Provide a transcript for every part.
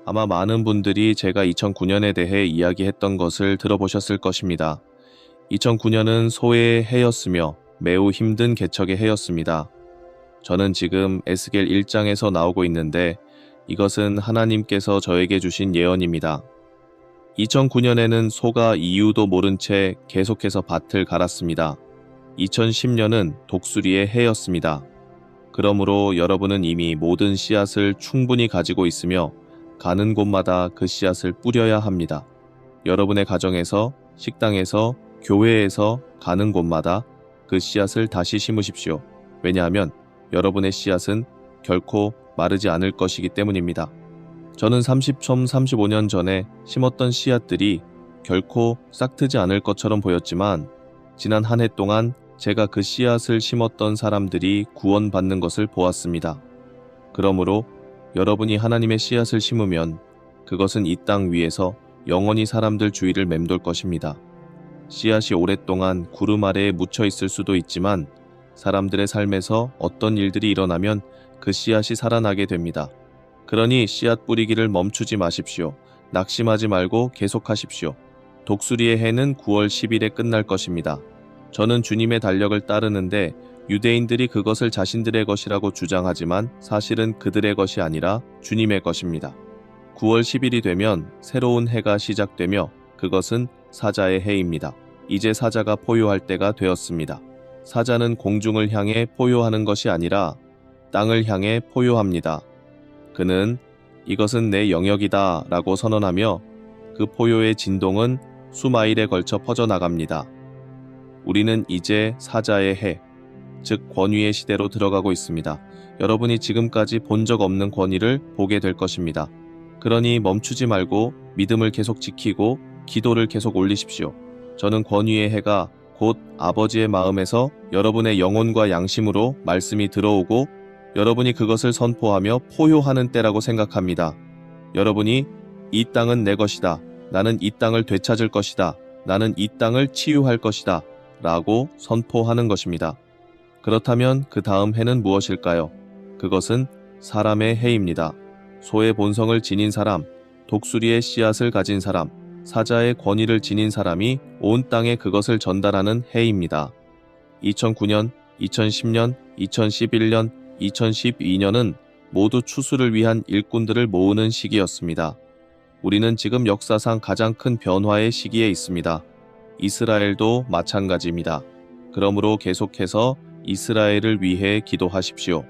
아마 많은 분들이 제가 2009년에 대해 이야기했던 것을 들어보셨을 것입니다. 2009년은 소의 해였으며 매우 힘든 개척의 해였습니다. 저는 지금 에스겔 1장에서 나오고 있는데 이것은 하나님께서 저에게 주신 예언입니다. 2009년에는 소가 이유도 모른 채 계속해서 밭을 갈았습니다. 2010년은 독수리의 해였습니다. 그러므로 여러분은 이미 모든 씨앗을 충분히 가지고 있으며 가는 곳마다 그 씨앗을 뿌려야 합니다. 여러분의 가정에서, 식당에서, 교회에서 가는 곳마다 그 씨앗을 다시 심으십시오. 왜냐하면 여러분의 씨앗은 결코 마르지 않을 것이기 때문입니다. 저는 35년 전에 심었던 씨앗들이 결코 싹트지 않을 것처럼 보였지만 지난 한 해 동안 제가 그 씨앗을 심었던 사람들이 구원받는 것을 보았습니다. 그러므로 여러분이 하나님의 씨앗을 심으면 그것은 이 땅 위에서 영원히 사람들 주위를 맴돌 것입니다. 씨앗이 오랫동안 구름 아래에 묻혀 있을 수도 있지만 사람들의 삶에서 어떤 일들이 일어나면 그 씨앗이 살아나게 됩니다. 그러니 씨앗 뿌리기를 멈추지 마십시오. 낙심하지 말고 계속하십시오. 독수리의 해는 9월 10일에 끝날 것입니다. 저는 주님의 달력을 따르는데 유대인들이 그것을 자신들의 것이라고 주장하지만 사실은 그들의 것이 아니라 주님의 것입니다. 9월 10일이 되면 새로운 해가 시작되며 그것은 사자의 해입니다. 이제 사자가 포효할 때가 되었습니다. 사자는 공중을 향해 포효하는 것이 아니라 땅을 향해 포효합니다. 그는 이것은 내 영역이다 라고 선언하며 그 포효의 진동은 수마일에 걸쳐 퍼져나갑니다. 우리는 이제 사자의 해, 즉 권위의 시대로 들어가고 있습니다. 여러분이 지금까지 본 적 없는 권위를 보게 될 것입니다. 그러니 멈추지 말고 믿음을 계속 지키고 기도를 계속 올리십시오. 저는 권위의 해가 곧 아버지의 마음에서 여러분의 영혼과 양심으로 말씀이 들어오고 여러분이 그것을 선포하며 포효하는 때라고 생각합니다. 여러분이 이 땅은 내 것이다. 나는 이 땅을 되찾을 것이다. 나는 이 땅을 치유할 것이다. 라고 선포하는 것입니다. 그렇다면 그 다음 해는 무엇일까요? 그것은 사람의 해입니다. 소의 본성을 지닌 사람, 독수리의 씨앗을 가진 사람, 사자의 권위를 지닌 사람이 온 땅에 그것을 전달하는 해입니다. 2009년, 2010년, 2011년, 2012년은 모두 추수를 위한 일꾼들을 모으는 시기였습니다. 우리는 지금 역사상 가장 큰 변화의 시기에 있습니다. 이스라엘도 마찬가지입니다. 그러므로 계속해서 이스라엘을 위해 기도하십시오.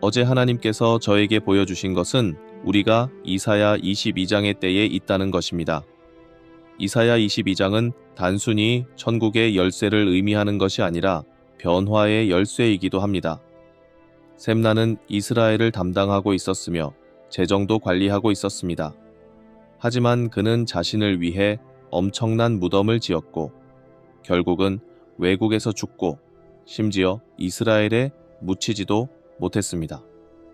어제 하나님께서 저에게 보여주신 것은 우리가 이사야 22장의 때에 있다는 것입니다. 이사야 22장은 단순히 천국의 열쇠를 의미하는 것이 아니라 변화의 열쇠이기도 합니다. 셈나는 이스라엘을 담당하고 있었으며 재정도 관리하고 있었습니다. 하지만 그는 자신을 위해 엄청난 무덤을 지었고 결국은 외국에서 죽고 심지어 이스라엘에 묻히지도 못했습니다.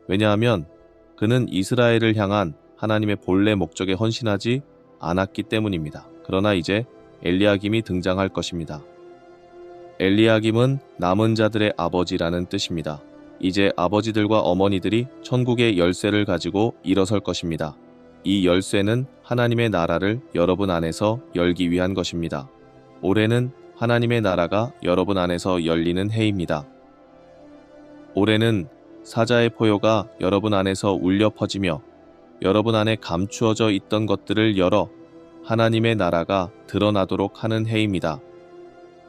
왜냐하면 그는 이스라엘을 향한 하나님의 본래 목적에 헌신하지 않았기 때문입니다. 그러나 이제 엘리야김이 등장할 것입니다. 엘리야김은 남은 자들의 아버지라는 뜻입니다. 이제 아버지들과 어머니들이 천국의 열쇠를 가지고 일어설 것입니다. 이 열쇠는 하나님의 나라를 여러분 안에서 열기 위한 것입니다. 올해는 하나님의 나라가 여러분 안에서 열리는 해입니다. 올해는 사자의 포효가 여러분 안에서 울려 퍼지며 여러분 안에 감추어져 있던 것들을 열어 하나님의 나라가 드러나도록 하는 해입니다.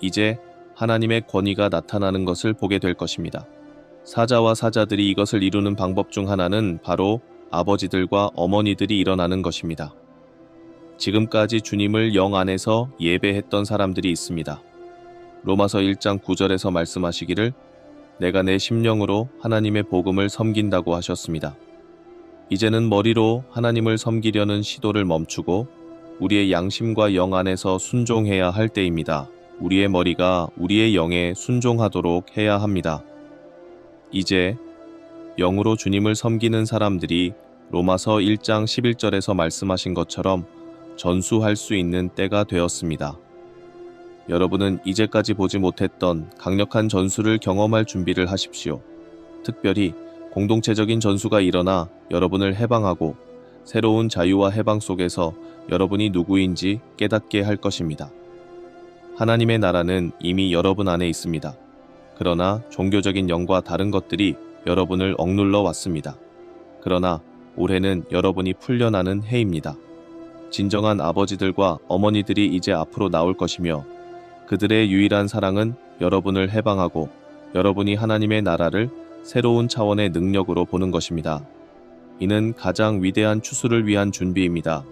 이제 하나님의 권위가 나타나는 것을 보게 될 것입니다. 사자와 사자들이 이것을 이루는 방법 중 하나는 바로 아버지들과 어머니들이 일어나는 것입니다. 지금까지 주님을 영 안에서 예배했던 사람들이 있습니다. 로마서 1장 9절에서 말씀하시기를 내가 내 심령으로 하나님의 복음을 섬긴다고 하셨습니다. 이제는 머리로 하나님을 섬기려는 시도를 멈추고 우리의 양심과 영 안에서 순종해야 할 때입니다. 우리의 머리가 우리의 영에 순종하도록 해야 합니다. 이제 영으로 주님을 섬기는 사람들이 로마서 1장 11절에서 말씀하신 것처럼 전수할 수 있는 때가 되었습니다. 여러분은 이제까지 보지 못했던 강력한 전수를 경험할 준비를 하십시오. 특별히 공동체적인 전수가 일어나 여러분을 해방하고 새로운 자유와 해방 속에서 여러분이 누구인지 깨닫게 할 것입니다. 하나님의 나라는 이미 여러분 안에 있습니다. 그러나 종교적인 영과 다른 것들이 여러분을 억눌러 왔습니다. 그러나 올해는 여러분이 풀려나는 해입니다. 진정한 아버지들과 어머니들이 이제 앞으로 나올 것이며 그들의 유일한 사랑은 여러분을 해방하고 여러분이 하나님의 나라를 새로운 차원의 능력으로 보는 것입니다. 이는 가장 위대한 추수를 위한 준비입니다.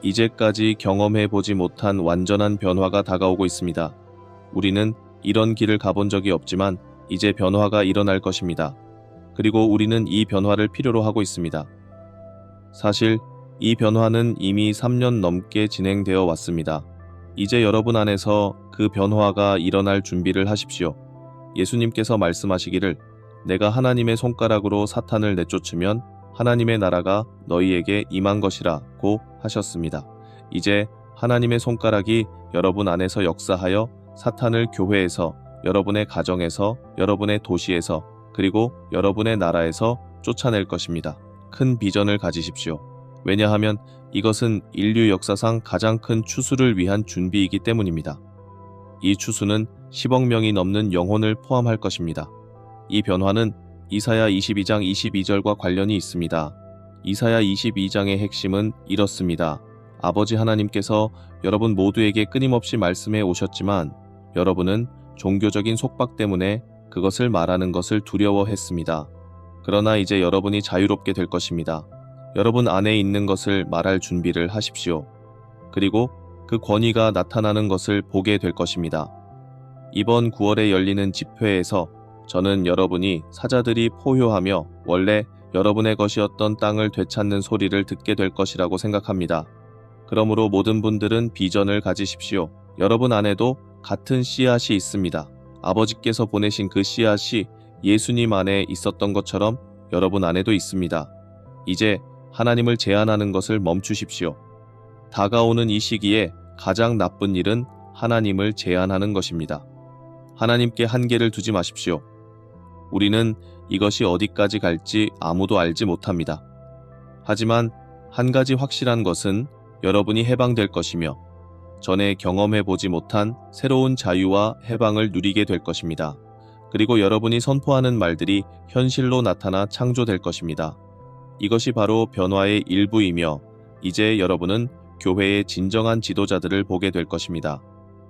이제까지 경험해 보지 못한 완전한 변화가 다가오고 있습니다. 우리는 이런 길을 가본 적이 없지만 이제 변화가 일어날 것입니다. 그리고 우리는 이 변화를 필요로 하고 있습니다. 사실 이 변화는 이미 3년 넘게 진행되어 왔습니다. 이제 여러분 안에서 그 변화가 일어날 준비를 하십시오. 예수님께서 말씀하시기를 내가 하나님의 손가락으로 사탄을 내쫓으면 하나님의 나라가 너희에게 임한 것이라고 하셨습니다. 이제 하나님의 손가락이 여러분 안에서 역사하여 사탄을 교회에서, 여러분의 가정에서, 여러분의 도시에서, 그리고 여러분의 나라에서 쫓아낼 것입니다. 큰 비전을 가지십시오. 왜냐하면 이것은 인류 역사상 가장 큰 추수를 위한 준비이기 때문입니다. 이 추수는 10억 명이 넘는 영혼을 포함할 것입니다. 이 변화는 이사야 22장 22절과 관련이 있습니다. 이사야 22장의 핵심은 이렇습니다. 아버지 하나님께서 여러분 모두에게 끊임없이 말씀해 오셨지만 여러분은 종교적인 속박 때문에 그것을 말하는 것을 두려워했습니다. 그러나 이제 여러분이 자유롭게 될 것입니다. 여러분 안에 있는 것을 말할 준비를 하십시오. 그리고 그 권위가 나타나는 것을 보게 될 것입니다. 이번 9월에 열리는 집회에서 저는 여러분이 사자들이 포효하며 원래 여러분의 것이었던 땅을 되찾는 소리를 듣게 될 것이라고 생각합니다. 그러므로 모든 분들은 비전을 가지십시오. 여러분 안에도 같은 씨앗이 있습니다. 아버지께서 보내신 그 씨앗이 예수님 안에 있었던 것처럼 여러분 안에도 있습니다. 이제 하나님을 제한하는 것을 멈추십시오. 다가오는 이 시기에 가장 나쁜 일은 하나님을 제한하는 것입니다. 하나님께 한계를 두지 마십시오. 우리는 이것이 어디까지 갈지 아무도 알지 못합니다. 하지만 한 가지 확실한 것은 여러분이 해방될 것이며 전에 경험해 보지 못한 새로운 자유와 해방을 누리게 될 것입니다. 그리고 여러분이 선포하는 말들이 현실로 나타나 창조될 것입니다. 이것이 바로 변화의 일부이며 이제 여러분은 교회의 진정한 지도자들을 보게 될 것입니다.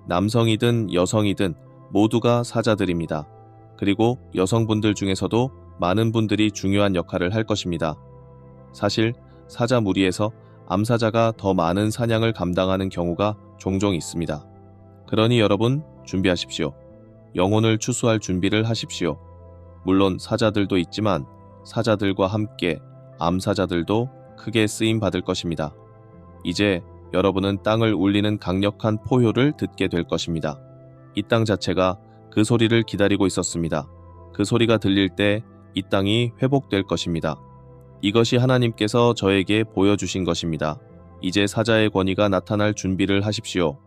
남성이든 여성이든 모두가 사자들입니다. 그리고 여성분들 중에서도 많은 분들이 중요한 역할을 할 것입니다. 사실 사자 무리에서 암사자가 더 많은 사냥을 감당하는 경우가 종종 있습니다. 그러니 여러분 준비하십시오. 영혼을 추수할 준비를 하십시오. 물론 사자들도 있지만 사자들과 함께 암사자들도 크게 쓰임 받을 것입니다. 이제 여러분은 땅을 울리는 강력한 포효를 듣게 될 것입니다. 이 땅 자체가 그 소리를 기다리고 있었습니다. 그 소리가 들릴 때 이 땅이 회복될 것입니다. 이것이 하나님께서 저에게 보여주신 것입니다. 이제 사자의 권위가 나타날 준비를 하십시오.